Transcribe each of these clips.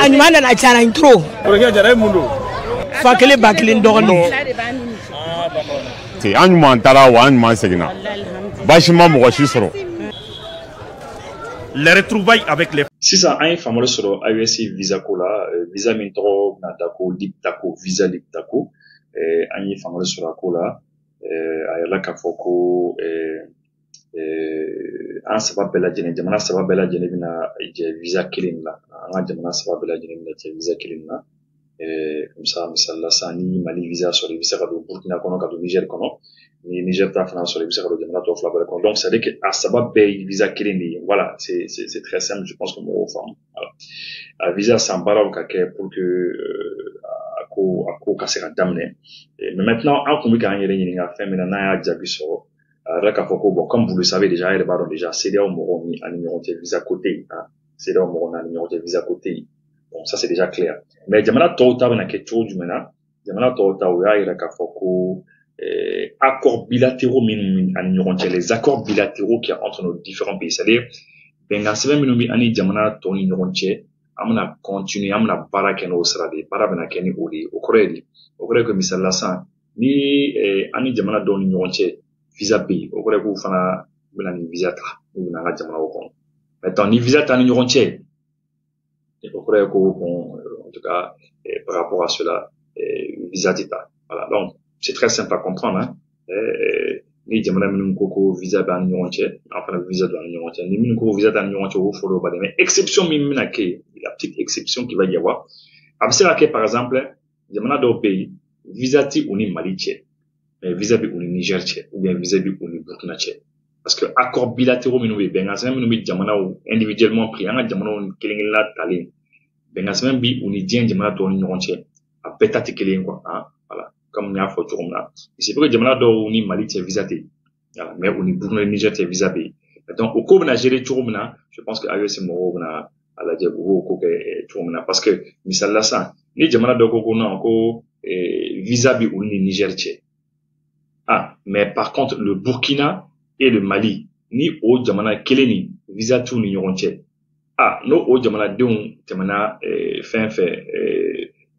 Animal na chana intro. Fakele bakilin dogoni. C'est un tara ou un segna. Bâchement mochi soro. Les retrouvailles avec les. Si ça a un fameux sur IUC Visa Cola, Visa Mintro, Natako, Liptako, Visa Liptako, un fameux sur la Cola, Ayala Kafoko, un sabab bela jene, jamana sabab bela jene bina Visa Killing la, un jamana sabab bela jene bina Visa Killing la, comme ça, misalla Sani, Mali Visa sur les Visa Kado, Burkina Kono, Kado Niger Kono, Niger ta France sur les Visa Kado, jamana to Flabel Kono. Donc, ça veut dire que à sabab bela Visa Killing, voilà, c'est très simple, je pense que mon femme, voilà. Visa s'embarque au caquet pour que, à casser d'amener. Mais maintenant, en commun quand il y a fait, maintenant, il y a déjà vu ça. Bon, comme vous le savez déjà, c'est là où on a un numéro de visa côté, c'est là où on a un numéro de visa côté. Bon, ça c'est déjà clair. Mais jamana tota na quelque chose du maintenant, jamana tota où il y a accords bilatéraux les accords bilatéraux qu'il y a entre nos différents pays. C'est-à-dire, ben c'est même nous ani jamana ton numéro amana continuer amana baraka no srade barabana keni oli okoredi que misalla san ni ani jamana don numéro visa pays au vrai que fana ni visa ta ou na la jamana ko maintenant ni visa ta ni ronche et au vrai que bon en tout cas par rapport à cela visa ta voilà donc c'est très simple à comprendre hein ni jamana minun ko visa ba ni ronche enfin visa do ni ronche ni minun ko visa ta ni ronche au follow ba mais exception minna ke la petite exception qui va y avoir observe que par exemple jamana do pays visa ti ou ni Mali vis-à-vis ou Niger ou bien vis-à-vis ou Burkina parce que accord bilatéraux minoué bengas même minoué jamana ou individuellement pris anga jamana ou kelingela tali bengas même bi ou ni dien jamana to ni ronche a petati keling quoi hein voilà comme nya fo tourna c'est pour que jamana do ni Mali vis-à-vis voilà mais ou ni Burkina Niger vis-à-vis donc au cours na gérer tourna je pense que ayo c'est mo na ala jabu ko ke tourna parce que misalla ça ni jamana do ko na ko vis-à-vis ou ni Niger mais par contre, le Burkina et le Mali, ni au Jamana Keleni, visa tout ni yoronche. No au Jamana Deon, Jamana,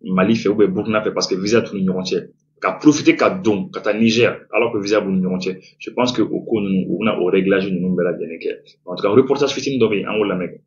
Mali fait ou Burkina fait parce que visa tout ni yoronche. Qu'à profiter qu'à don, qu'à Niger, alors que visa vous ni yoronche. Je pense que on a au réglage nous bela deneke. En tout cas, reportage fitin d'obi, en haut la mec.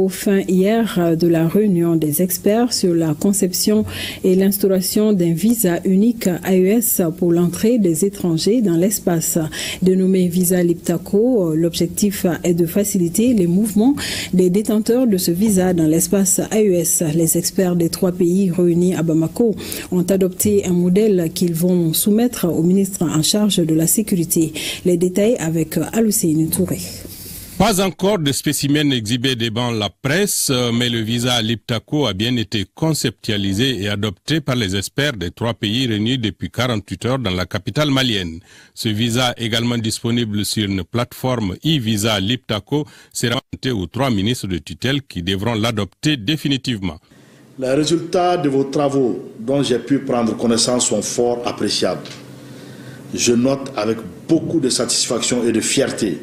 Fin hier de la réunion des experts sur la conception et l'instauration d'un visa unique AES pour l'entrée des étrangers dans l'espace. Dénommé Visa Liptako, l'objectif est de faciliter les mouvements des détenteurs de ce visa dans l'espace AES. Les experts des 3 pays réunis à Bamako ont adopté un modèle qu'ils vont soumettre au ministre en charge de la sécurité. Les détails avec Aloussine Touré. Pas encore de spécimens exhibés devant la presse, mais le visa Liptako a bien été conceptualisé et adopté par les experts des 3 pays réunis depuis 48 heures dans la capitale malienne. Ce visa, également disponible sur une plateforme e-visa Liptako, sera présenté aux 3 ministres de tutelle qui devront l'adopter définitivement. Les résultats de vos travaux dont j'ai pu prendre connaissance sont fort appréciables. Je note avec beaucoup de satisfaction et de fierté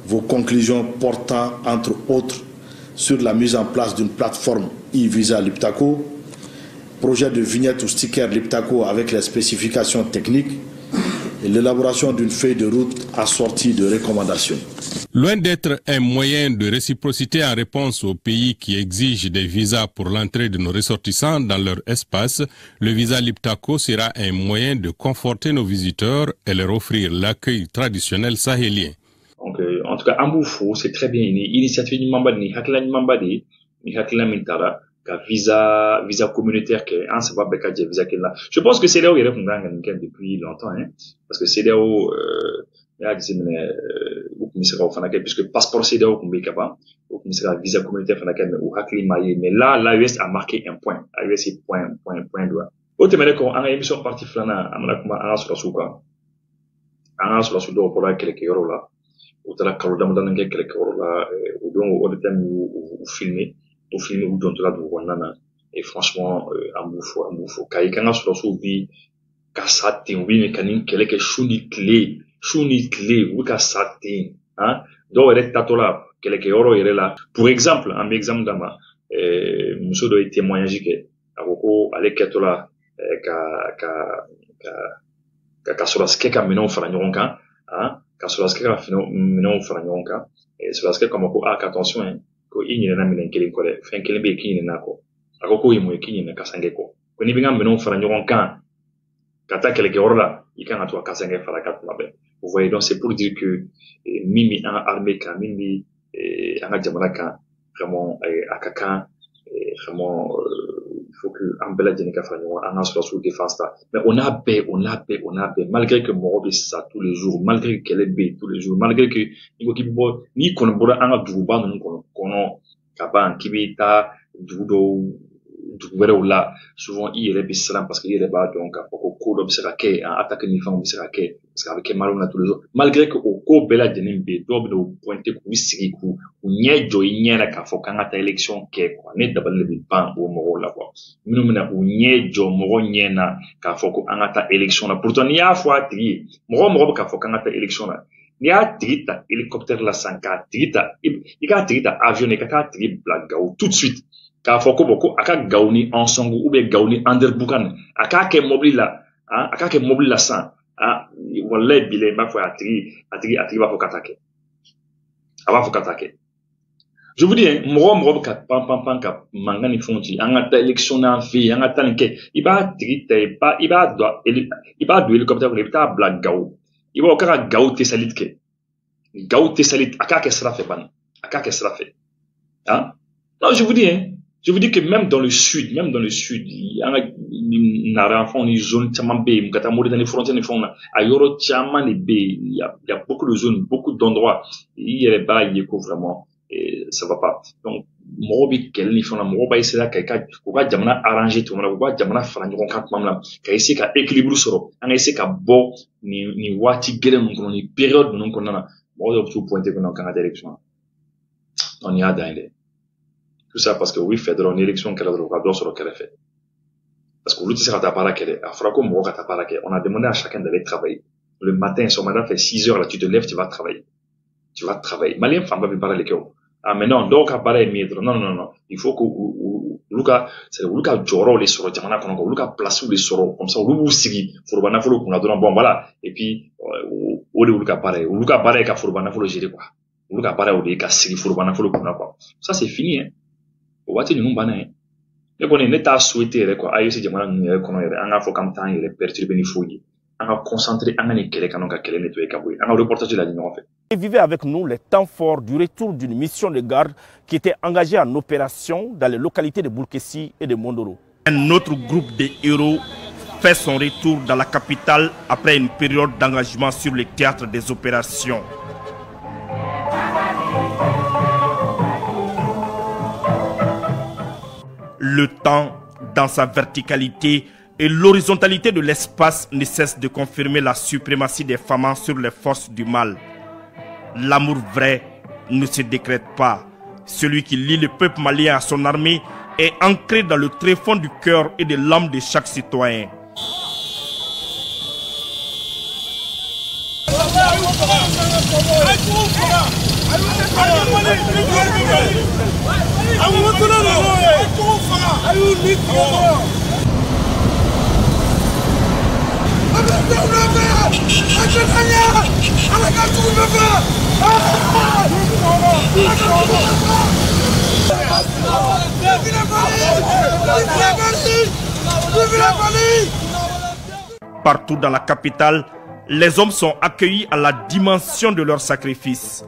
vos conclusions portant, entre autres, sur la mise en place d'une plateforme e-visa Liptako, projet de vignette ou sticker Liptako avec les spécifications techniques et l'élaboration d'une feuille de route assortie de recommandations. Loin d'être un moyen de réciprocité en réponse aux pays qui exigent des visas pour l'entrée de nos ressortissants dans leur espace, le visa Liptako sera un moyen de conforter nos visiteurs et leur offrir l'accueil traditionnel sahélien. Donc, en tout cas, Amboufou, c'est très bien. Initiative ni mamba ni hakla ni mamba ni hakla mintara ka visa communautaire que un c'est pas beka visa là. Je pense que c'est là où il y a depuis longtemps, hein, parce que c'est là où il y a beaucoup de puisque passeport c'est là où visa communautaire ou hakli maye. Mais là, l'AES a marqué un point. AES est point doigt. Autre manière qu'on a une émission partie flana, amana kuma anga sur la souka, anga sur la souka pour la quelques euros là. Ou t'as la carotte d'amandane quelque chose là, ou donc au thème ou filmer au film ou dans la douane et franchement un bouffo kai kana sur so bi kasate ou bi mécanique quelle que chouni clé ou kasate hein do ere tatola quelle que oro ere là pour exemple un exemple dama monsieur doit témoigner que avoko ale ketola ka solaske ka mino fara ɲɔgɔn kan hein ka solaske ka mino fara ɲɔgɔn kan solaske comme ko attention hein ko i ɲinɛna minɛn kelen kɔ dɛ fɛn kelen bɛ yen k'i ɲinɛna kɔ a ko k'o ye mun ye k'i ɲinɛ kasange kɔ ko n'i bɛ ka minɛnw fara ɲɔgɔn kan ka taa kɛlɛkɛyɔrɔ la i kan ka to ka kasange fara kan tuma bɛɛ vous voyez donc c'est pour dire que min bɛ an ka armée kan min bɛ an ka jamana kan vraiment a ka kan vraiment il faut que an bɛɛ lajɛlen ka fara ɲɔgɔn an ka sɔrɔ défense ta mais on a bɛɛ malgré que mɔgɔ bɛ sa tous les jours malgré que kɛlɛ bɛ yen tous les jours malgré que n'i ko k'i bɛ bɔ n'i kɔni bɔra an ka duguba ninnu kɔnɔ ka ban k'i bɛ taa dugu dɔw dugu wɛrɛw la souvent i yɛrɛ bɛ siran parce que i yɛrɛ b'a dɔn k'a fɔ ko ko dɔ bɛ se ka kɛ an attaque ni fɛnw bɛ se ka kɛ parce que a bɛ kɛ Mali la tous les jours malgré que o ko bɛɛ lajɛlen bɛ yen dɔw bɛ na o pointer k'u sigi k'u ɲɛ jɔ i ɲɛ la k'a fɔ k'an ka taa élection kɛ quoi ne dabali de bɛ ban o mɔgɔw la quoi minnu bɛ na u ɲɛ jɔ mɔgɔ ɲɛ na k'a fɔ ko an ka taa élection la pourtant n'i y'a fɔ a tigi ye mɔgɔ bɛ k'a fɔ k'an ka taa élection la n'i y'a tigi ta hélicoptère la san k'a tigi ta i k'a tigi ta avion i ka taa tigi bila Gao tout de suite k'a fɔ ko bon ko a ka Gao ni Ansongo ou bien Gao ni Anderboukan a k'a kɛ mobile la hein a k'a kɛ mobile la san hein wallahi bilahi m'a fɔ a tigi b'a fɔ ka taa kɛ a b'a fɔ ka taa kɛ je vous dis mɔgɔ bɛ ka pan ka mankan ni fɛnw ci an ka taa élection n'an fɛ yen an ka taa nin kɛ i b'a tigi ta i b'a don hélicoptère kɔnɔ i bɛ taa bila Gao i b'a k'a ka Gao tɛsalit kɛ Gao tɛsalit a k'a kɛ sira fɛ bani a k'a kɛ sira fɛ hein non je vous dis que même dans le sud an ka naranfɛnw ni zone caman bɛ yen ka taa Mauritanie frontière ni fɛnw na a yɔrɔ caman de bɛ yen il y a beaucoup de zones beaucoup d'endroits i yɛrɛ b'a ye ko vraiment ça va pas donc mɔgɔ bɛ kɛlɛ ni fɛnw na mɔgɔ b'a essayer k'u ka jamana arranger tuma min na k'u ka jamana fara ɲɔgɔn kan tuma min na ka essayer ka équilibre sɔrɔ an ka essayer ka bɔ nin waati gɛlɛn ninnu kɔnɔ nin période ninnu kɔnɔna na mɔgɔ dɔw bɛ t'u pointer kɔnɔ k'an ka taa élection na nin y'a dan ye dɛ tout ça parce que oui fait dɔrɔn ni élection kɛra dɔrɔn u ka dɔ sɔrɔ kɛrɛfɛ parce que olu tɛ se ka taa baara kɛ dɛ a fɔra ko mɔgɔ ka taa baara kɛ on a demandé à chacun d'aller travailler le matin son matin fait 6 heures là tu te lèves tu vas travailler malien fanba bɛ baara de kɛ o ah mais non dɔw ka baara ye min ye dɔrɔn non il faut que olu ka jɔyɔrɔw de sɔrɔ jamana kɔnɔ olu ka places de sɔrɔ comme ça olu b'u sigi foroba nafolo kunna dɔrɔn bon voilà et puis o de olu ka baara ye ka foroba nafolo gérer quoi olu ka baara ye o de ye ka sigi foroba nafolo kunna quoi ça c'est fini hein o waati ninnu banna ye ne kɔni ne t'a souhaité yɛrɛ quoi a ye se jamana ninnu yɛrɛ kɔnɔ yɛrɛ an k'a fɔ k'an bɛ taa an yɛrɛ perturber ni foyi ye an ka concentrer an ka nin kɛlɛ kan ka kɛlɛ nettoyer ka bɔ yen an ka reportage la di ɲɔgɔn fɛ. Et vivez avec nous les temps forts du retour d'une mission de garde qui était engagée en opération dans les localités de Boulkessi et de Mondoro. Un autre groupe de héros fait son retour dans la capitale après une période d'engagement sur le théâtre des opérations. Le temps, dans sa verticalité et l'horizontalité de l'espace, ne cesse de confirmer la suprématie des femmes sur les forces du mal. L'amour vrai ne se décrète pas. Celui qui lie le peuple malien à son armée est ancré dans le tréfonds du cœur et de l'âme de chaque citoyen. Partout dans la capitale, les hommes sont accueillis à la dimension de leur sacrifice.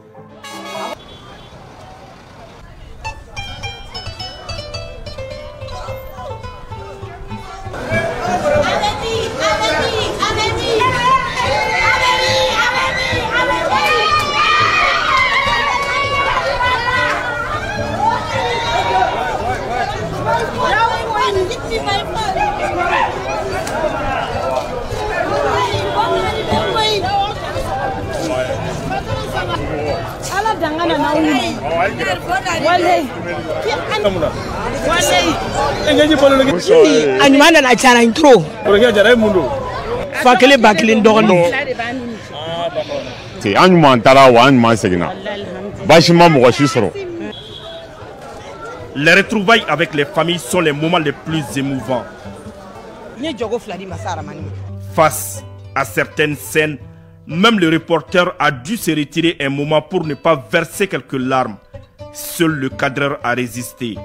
Anyumana na chana intro. Fakele bakilin dogonu. C'est anyuma tara wa anyuma segina. Bashima mo shisoro. Les retrouvailles avec les familles sont les moments les plus émouvants. Face à certaines scènes, même le reporter a dû se retirer un moment pour ne pas verser quelques larmes. Seul le cadreur a résisté.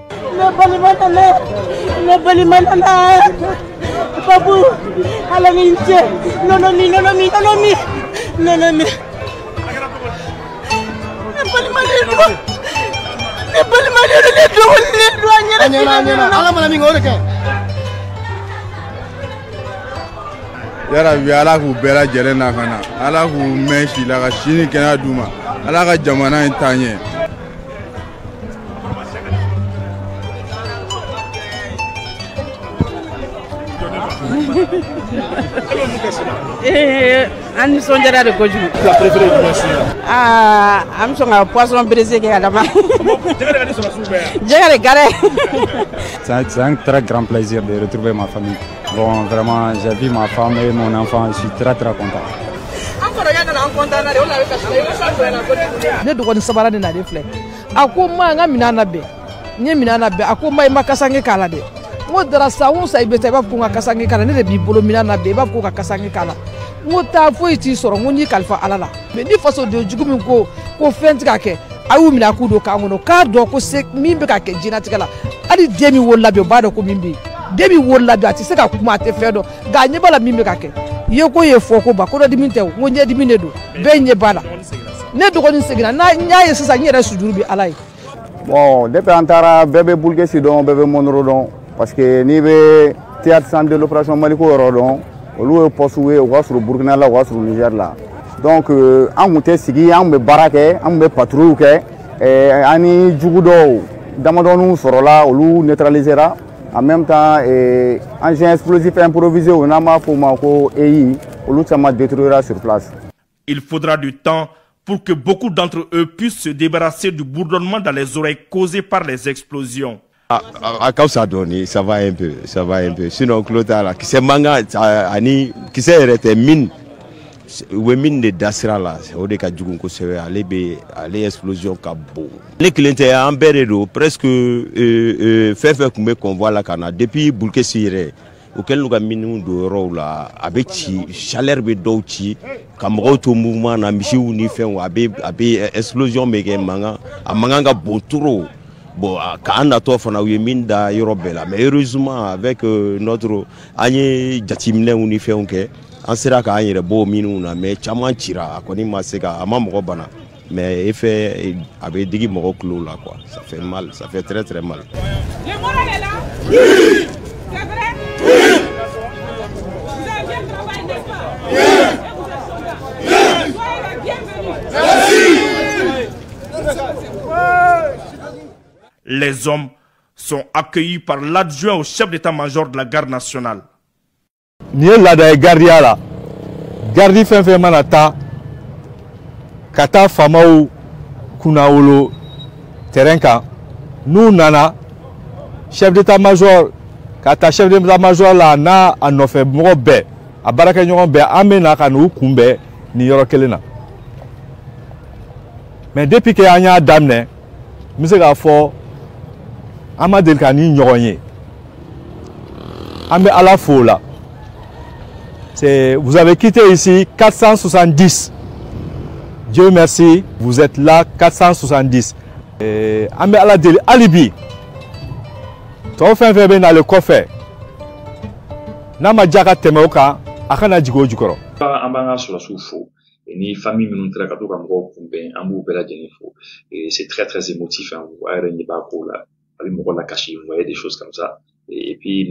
Yara bi ala k'u bɛɛ lajɛlen na ka na ala k'u mɛn si la ka sini kɛnɛya d'u ma ala ka jamana in taa ɲɛ. An nisɔndiyara de kojugu. An bɛ sɔn ka poisson braisé kɛ ka dama. Jɛgɛ de garɛ. C'est un très grand plaisir de retrouver ma famille. Bon, vraiment, j'ai vu ma femme et mon enfant, je suis très content. Ne dɔgɔnin sabara de nalen filɛ a ko ma n ka minɛn labɛn n ye minɛn labɛn a ko ma i ma kasange k'a la dɛ n ko dara sa n ko sa i bɛ taa i b'a fɔ ko n ka kasange k'a la ne de b'i bolo minɛn labɛn i b'a fɔ ko ka kasange k'a la n ko taa foyi t'i sɔrɔ n ko n y'i kalifa ala la mais ni fasoden jugu min ko fɛn tɛ ka kɛ a y'u minɛ a k'u don kan kɔnɔ k'a dɔn ko se min bɛ ka kɛ diɲɛlatigɛ la hali den min wolola bi o b'a dɔn ko min bɛ yen den min wolola bi a tɛ se ka kuma a tɛ fɛn dɔn nka a ɲɛ b'a la min bɛ ka kɛ ye ko ye fɔ ko ba ko dɔ dimi tɛ o n ko ɲɛdimi de don bɛɛ ɲɛ b'a la ne dɔgɔnin seginna n y'a ye sisan n yɛrɛ sujuru bi ala ye. Bon, depuis an taara bɛɛ bɛ Bulkesi dɔn bɛɛ bɛ Monoro dɔn parce que n'i bɛ théâtre centre de l'opération Maliko yɔrɔ dɔn olu ye poste ye o ka sɔrɔ Burkina la o ka sɔrɔ Niger la donc an kun tɛ sigi an kun bɛ baara kɛ an kun bɛ patrouille kɛ an ni jugu dɔw damadɔninw sɔrɔla olu neutralisera en même temps engin explosif improvisé o n'an b'a fɔ o ma ko EI olu caman détruira sur place. Il faudra du temps pour que beaucoup d'entre eux puissent se débarrasser du bourdonnement dans les oreilles causé par les explosions. À cause ça donne, ça va un peu. Sinon, Claude, qui s'est manga, qui s'est arrêté mine, ou mine de Dasra là, c'est au cas du coup, c'est aller explosion Cabo. Les clients en Bérédo, presque fait comme qu'on voit la cana depuis Bulkesi auquel nous avons de rôle là, avec chaleur de d'autres, comme autre mouvement, na misiou ni fait avec explosion mais manga, a manga bon trop. Bon, quand on a tout fait, on a eu mine da Yorobela, mais heureusement avec notre année jatimne on y fait on sera quand il est beau mine on a mais chaman tira, à connaître ma sega, à ma morobana, mais effet avec des moraux clos là quoi, ça fait mal, ça fait très mal. Le moral est là. Oui. C'est vrai. Vous avez bien travaillé, n'est-ce pas? Les hommes sont accueillis par l'adjoint au chef d'état-major de la garde nationale. Ni la da gardia la. Gardi fɛn mana taa ka taa famaw kunnawolo terrain kan n'u nana chef d'état-major ka taa chef d'état-major la n'a a nɔfɛ mɔgɔ bɛɛ a baarakɛɲɔgɔn bɛɛ an bɛ na ka n'u kunbɛn nin yɔrɔ kelen na mais depuis que an y'a daminɛ n bɛ se k'a fɔ an ma deli ka ni ɲɔgɔn ye an bɛ ala fo la. Vous avez quitté ici 470. Dieu merci, vous êtes là 470. Amé ala deli alibi. To fen fen na le coffre. Na ma jaka temoka akana jigo jukoro. Ambanga sur la soufo. Ni famille minnu tera ka to ka mɔgɔw kunbɛn an b'u bɛɛ lajɛlen fo et c'est très émotif hein vous voyez ni ba ko la a bɛ mɔgɔ la cacher vous voyez des choses comme ça et puis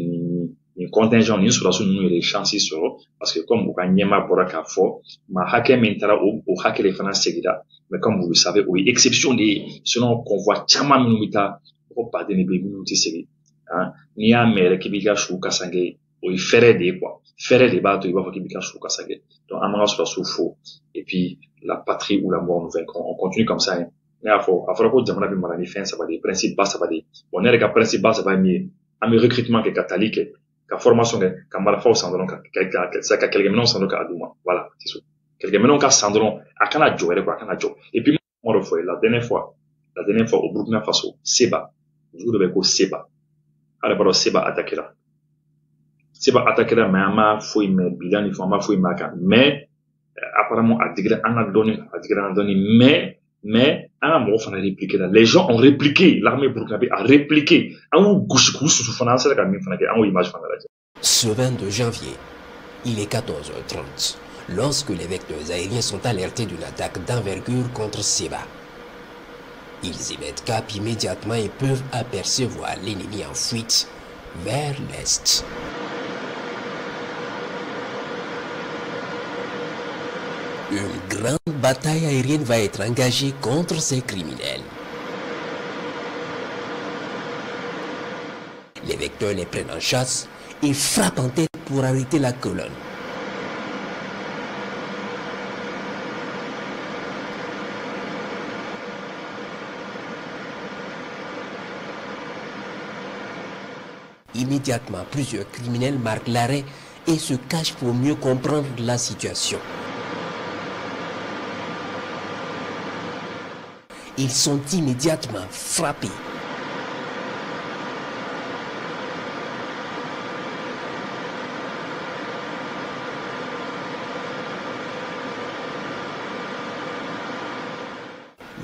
ni contingent ni sɔrɔsiw ninnu yɛrɛ chance sɔrɔ parce que comme u ka ɲɛma bɔra k'a fɔ ma hakɛ min taara o hakɛ de fana segira mais comme vous le savez o ye exception de ye sinon convoi caman minnu bɛ taa mɔgɔ baden de bɛ yen minnu tɛ segin hein n'i y'a mɛn yɛrɛ k'i b'i ka su kasange o ye fɛrɛ de ye quoi fɛrɛ de b'a to i b'a fɔ k'i b'i ka su kasange donc an b'an ka sɔrɔsiw fo et puis la patrie ou la mort nous vaincront on continue comme ça hein ne y'a fɔ a fɔra ko jamana bɛ mara ni fɛn saba de principe ba saba de bon ne yɛrɛ ka principe ba saba ye min ye an bɛ recrutement kɛ ka tali kɛ ka formation kɛ ka marifaw san dɔrɔn ka kɛlɛkɛminɛnw san dɔrɔn ka d'u ma voilà c'est ça kɛlɛkɛminɛnw ka san dɔrɔn a kana jɔ yɛrɛ quoi a kana jɔ et puis moi dɔ fɔ ye la dernière fois au Burkina Faso Seba dugu dɔ bɛ ko Seba ale b'a dɔn Seba attaquera mais an m'a foyi mɛn bilan ni fɛn an m'a foyi mɛn a kan mais apparemment a digira an ka dɔɔni mais an ka mɔgɔ fana répliqué la les gens ont répliqué l'armée burkinabé a répliqué an y'u gosi k'u susu fana an sera ka min fana kɛ an y'o image fana lajɛ. Ce 22 janvier, il est 14h30 lorsque les vecteurs aériens sont alertés d'une attaque d'envergure contre Seba. Ils y mettent cap immédiatement et peuvent apercevoir l'ennemi en fuite vers l'est. Une grande bataille aérienne va être engagée contre ces criminels. Les vecteurs les prennent en chasse et frappent en tête pour arrêter la colonne. Immédiatement, plusieurs criminels marquent l'arrêt et se cachent pour mieux comprendre la situation. Ils sont immédiatement frappés.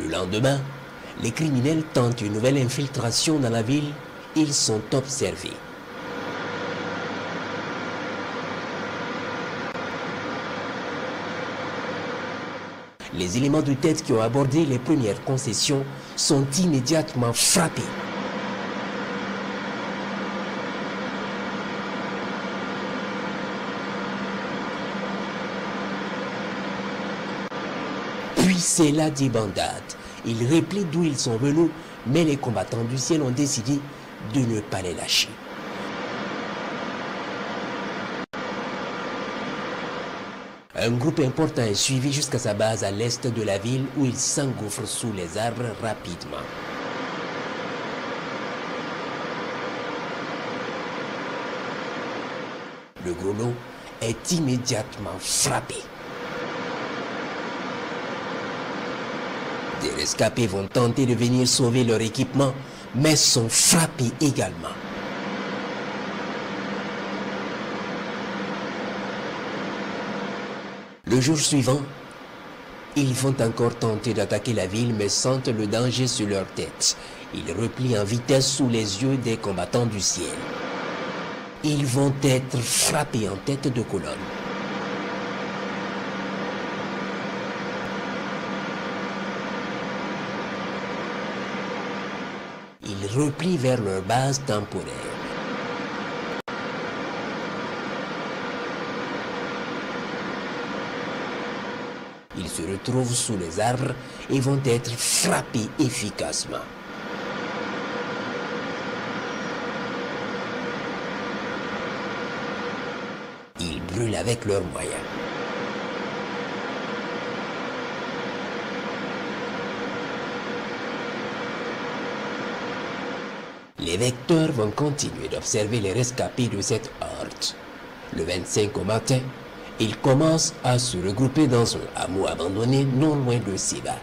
Le lendemain, les criminels tentent une nouvelle infiltration dans la ville. Ils sont observés. Les éléments de tête qui ont abordé les premières concessions sont immédiatement frappés. Puis c'est la débandade. Ils réplient d'où ils sont venus, mais les combattants du ciel ont décidé de ne pas les lâcher. Un groupe important est suivi jusqu'à sa base à l'est de la ville où il s'engouffre sous les arbres rapidement. Le gros lot est immédiatement frappé. Des rescapés vont tenter de venir sauver leur équipement, mais sont frappés également. Le jour suivant, ils vont encore tenter d'attaquer la ville mais sentent le danger sur leur tête. Ils replient en vitesse sous les yeux des combattants du ciel. Ils vont être frappés en tête de colonne. Ils replient vers leur base temporaire. Ils se retrouvent sous les arbres et vont être frappés efficacement. Ils brûlent avec leurs moyens. Les vecteurs vont continuer d'observer les rescapés de cette horde. Le 25 au matin, ils commencent à se regrouper dans un hameau abandonné non loin de Seba.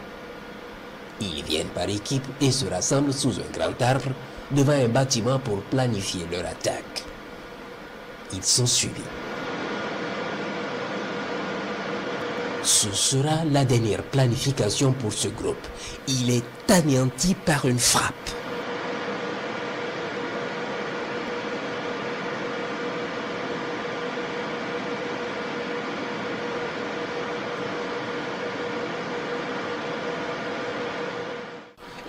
Ils viennent par équipe et se rassemblent sous un grand arbre devant un bâtiment pour planifier leur attaque. Ils sont suivis. Ce sera la dernière planification pour ce groupe. Il est anéanti par une frappe.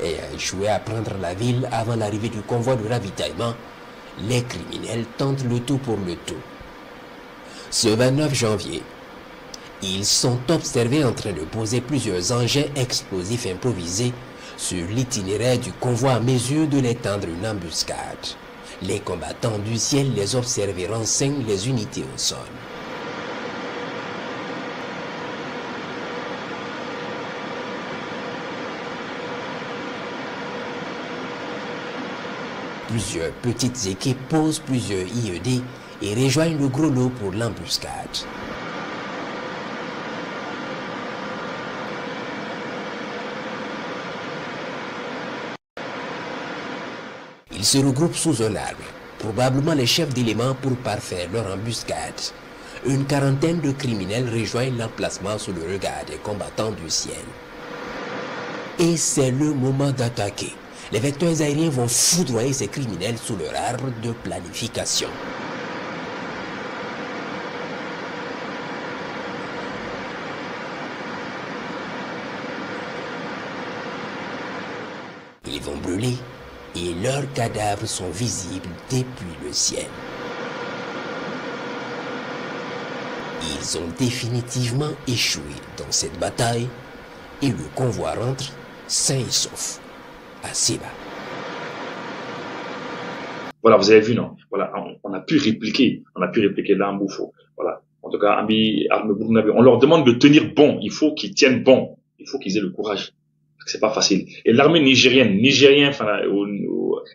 Et a échoué à prendre la ville avant l'arrivée du convoi de ravitaillement, les criminels tentent le tout pour le tout. Ce 29 janvier, ils sont observés en train de poser plusieurs engins explosifs improvisés sur l'itinéraire du convoi à mesure de les tendre une embuscade. Les combattants du ciel les observent et renseignent les unités au sol. Plusieurs petites équipes posent plusieurs IED et rejoignent le gros lot pour l'embuscade. Ils se regroupent sous un arbre, probablement les chefs d'éléments pour parfaire leur embuscade. Une quarantaine de criminels rejoignent l'emplacement sous le regard des combattants du ciel. Et c'est le moment d'attaquer. Les vecteurs aériens vont foudroyer ces criminels sous leur arbre de planification. Ils vont brûler et leurs cadavres sont visibles depuis le ciel. Ils ont définitivement échoué dans cette bataille et le convoi rentre sain et sauf à Seba. Voilà, vous avez vu, non? Voilà, on a pu répliquer là en Boufo. Voilà. En tout cas, on leur demande de tenir bon. Il faut qu'ils tiennent bon. Il faut qu'ils aient le courage. C'est pas facile. Et l'armée nigérienne,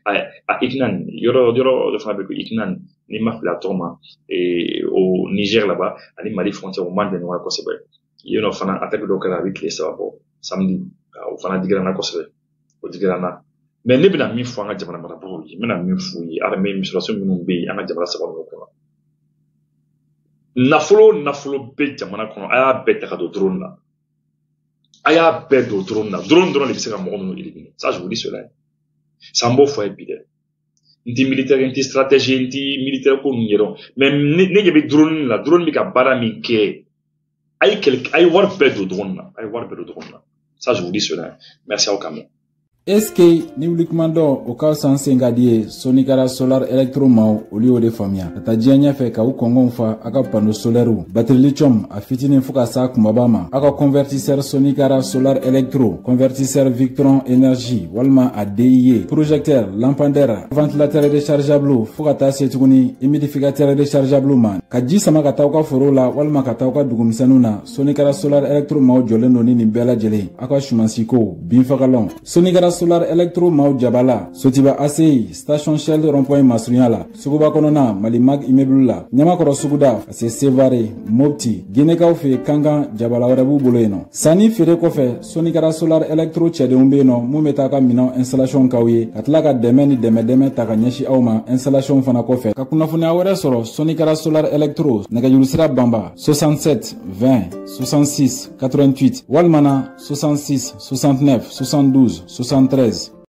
à Iknan, Iknan, Nima Platoma, et au Niger là-bas, à Mali frontière au Mali de Noir Kosovo. Il y a une attaque de avec les Savabo, samedi, au Fana Digrana Kosovo, au Digrana. Mais ne bina mi fou anga jamana mara bo yi mena mi fou yi armée administration minnu be anga jamana sababu ko nafolo be jamana kono aya be ta do drone la aya be do drone la drone le bisa ka mo no éliminer ça je vous dis cela ça mbo fo epide nti militaire nti stratégie nti militaire ko nyero mais ne yebe drone la drone bi ka bara mi ke ay war be do drone la ça je vous dis cela merci au Cameroun. SK ni wulikumando o ka sanse ngadie Sonikara Solar Electro Mau olio de famia ta jianya fe ka ukongo fa aka pano solaire batterie lithium a fitini fuka sa kumabama aka convertisseur Sonikara Solar Electro convertisseur Victron Energy walma a DIE projecteur lampadaire ventilateur rechargeable fuka ta setuguni humidificateur rechargeable man ka ji sama ka taw ka forola walma ka taw ka dugumsanuna Sonikara Solar Electro Mau joleno ni bela jele aka shumansiko binfakalon Sonikara Solar Electro Mau Jabala Sotiba ACI Station Shell Rond-Point Masriala Suguba Konona Malimag Immeuble Nyamakoro Suguda Ase Sevare Mopti Gineka Ufe Kanga Jabala Warabu Boloeno Sani Fere Kofe Sonikara Solar Electro Chede Umbeno Mumetaka Mina Installation Kawe Katlaka Deme Taka Nyeshi Auma Installation Fana Kofe Kakunafuna Aware Soro Sonikara Solar Electro Nagajurusira Bamba 67 20 66 88 Walmana 66 69 72 73